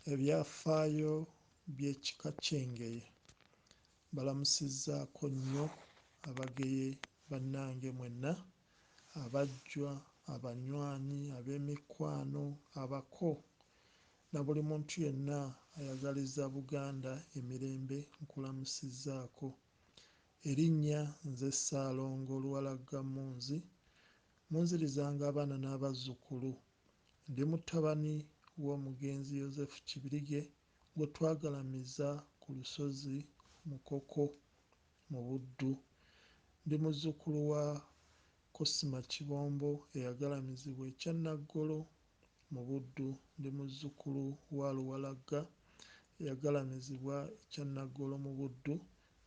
Ebyafaayo by'ekika ky'Engeye. Balamusizzaako nnyo abageye bannange mwenna, abajjwa, abanywanyi, ab'emikwano, abako na buli muntu yenna ayagaliza Buganda emirembe nkulamusizzaako. Erinnya nze Ssaalongo Luwalagga Mmunzi, munzirizanga abaana n'abazzukulu. Ndi mutabani w'omugenzi Yozefu Kibirige gwe twagalamiza ku lusozi Mukoko mu Buddu. Ndi muzzukulu wa Cosima Kibombo eyagalamizibwa e Kyannaggolo mu Buddu. Ndi muzzukulu wa Luwalagga eyagalamizibwa e Kyannaggolo mu Buddu.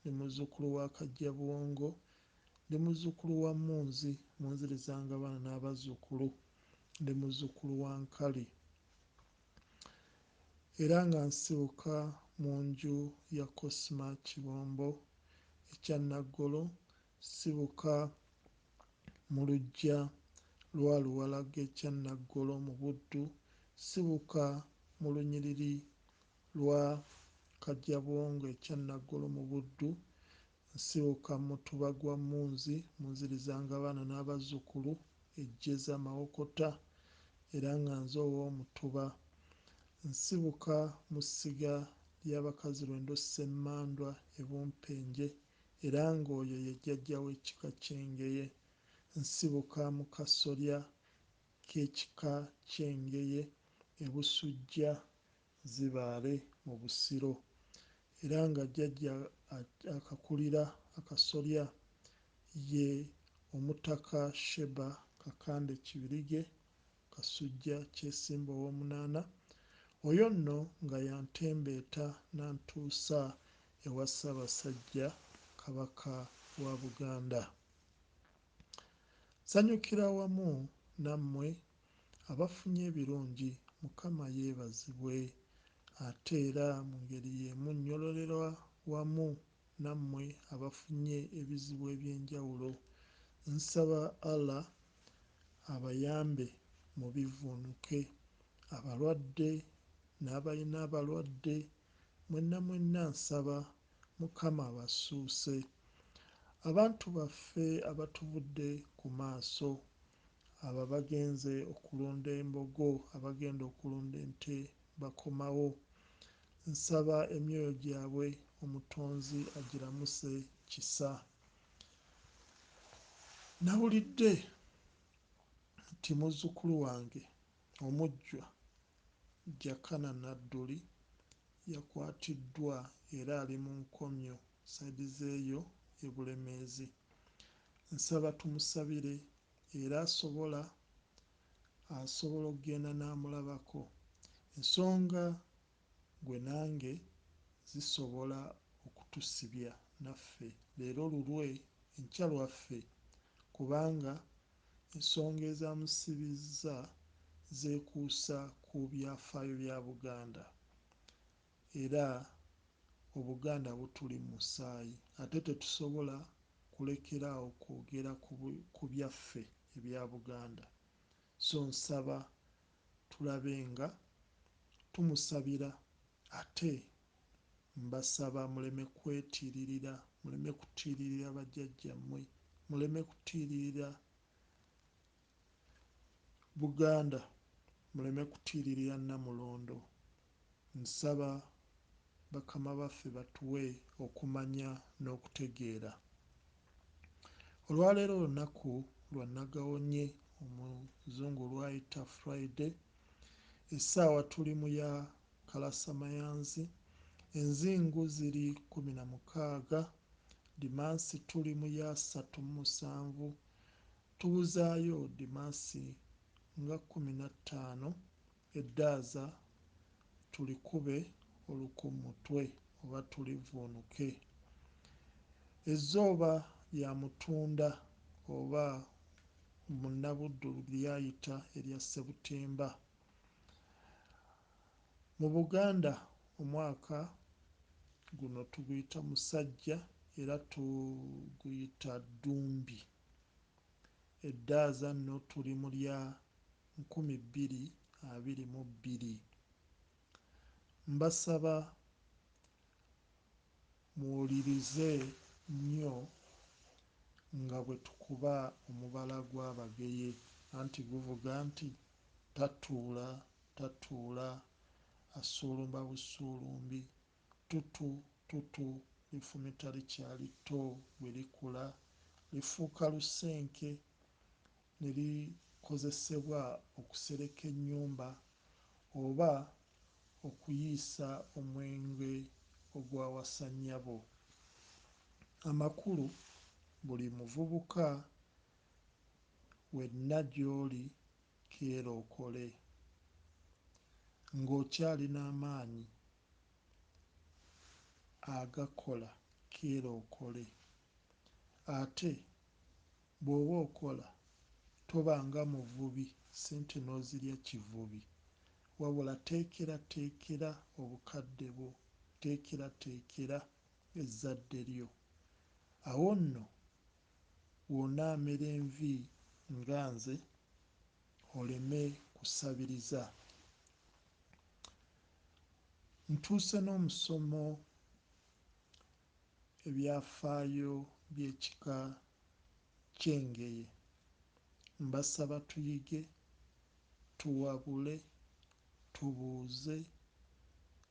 Ndi muzzukulu wa Kajjabuwongo. Ndi muzzukulu wa Mmunzi, munzirizanga abaana n'abazzukulu. Ndi muzzukulu wa Nkali era nga nsibuka mu nju ya Cosima Kibombo e Kyannaggolo, sibuka mu luggya lwa Luwalagga e Kyannaggolo mu Buddu, sibuka mu lunyiriri lwa Kajjabuwongo e Kyannaggolo mu Buddu, nsibuka mu Mutuba gwa Mmunzi, munzirizanga abaana n'abazzukulu, Ejjeza Mawokota era nga nze ow'Omutuba. Nsibuka mu ssiga ly'abakazi Lwendo Ssemmandwa e Bumpenje era ng'oyo ye jjajja w'ekika ky'Engeye. Nsibuka mu kasolya k'ekika ky'Engeye e Busujja Zibaale mu Busiro era nga jjajja akakulira akasolya ye Omutaka Sheba Kakande Kibirige Kasujja Kyesimba ow'omunaana. Oyo nno nga yantembeeta n'antuusa ewa Ssaabasajja Kabaka wa Buganda. Nsanyukira wamu nammwe abafunye ebirungi, Mukama yeebazibwe, ate era mu ngeri y'emu nnyololera wamu nammwe abafunye ebizibu eby'enjawulo. Nsaba Allah abayambe mu bivvuunuke, abalwadde n'abalina abalwadde, mwenna mwenna nsaba Mukama abasuuse. Abantu baffe abatuvudde ku maaso, abo abagenze okulunda embogo, abagenda okulunda ente bakomawo, nsaba emyoyo gyabwe Omutonzi agiramuse kisa. Nawulidde nti muzzukulu wange omujjwa Jakana Nadduli yakwatiddwa era ali mu nkomyo sayidi z'eyo e Bulemeezi. Nsaba tumusabire era asobola okugenda n'amulabako. Ensonga gwe nange zisobola okutusibya naffe leero lulwe enkya lwaffe, kubanga ensonga ezamusibizza zeekuusa ku byafaayo bya Buganda era Obuganda butuli mu musaayi, ate tetusobola kulekeraawo kwogera ku byaffe ebya Buganda. So nsaba tulabe nga tumusabira, ate mbasaba muleme kwetiiririra, muleme kutiiririra bajjajjammwe, muleme kutiiririra Buganda, muleme kutiiririra Nnamulondo. Nsaba bakama baffe batuwe okumanya n'okutegeera. Olwaleero lunaku lwa Nagawonye, Omuzungu lwayita Friday, essaawa tuli mu ya kalasamayanzi, enzingu ziri 16, Dimansi tuli mu ya 37, tubuzaayo Dimansi nga 15, Eddaaza tulikube olukummutwe oba tulivvuunuke. Ezzooba lya Mutunda oba Munnabuddu lyayita erya Ssebutemba. Mu Buganda omwaka guno tuguyita Musajja era tuguyita Ddumbi. Eddaaza nno tuli mu lya 2022. mbasaba muwulirize nnyo nga bwe tukuba omubala gw'Abageye anti guvuga nti tatuula tatuula assuulumba busuulumbi tutu tutu lifumita likyali tto bwe likula lifuuka lusenke ne likozesebwa okusereka ennyumba oba okuyiisa omwenge ogwawasa nnyabo. Amakulu buli muvubuka wenna gy'oli keera okole ng'okyalina amaanyi agakola keera okole ate bw'oba okola tobanga muvubi ssente n'ozirya kivubi wabula teekerateekera obukadde bwo teekerateekera ezzadde lyo awo nno bw'onaamera envi nga nze oleme kusabiriza. Ntuuse n'omusomo ebyafaayo by'ekika ky'Engeye. Mbasaba tuyige, tuwabule, tubuuze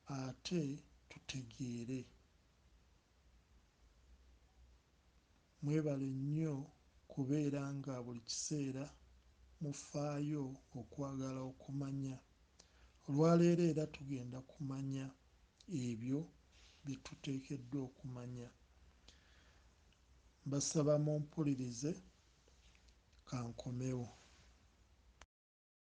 ate tutegeere. Mwebale nnyo kubeera nga buli kiseera mufaayo okwagala okumanya. Olwaleero era tugenda kumanya ebyo bye tuteekeddwa okumanya. Mbasaba mumpulirize kankomewo.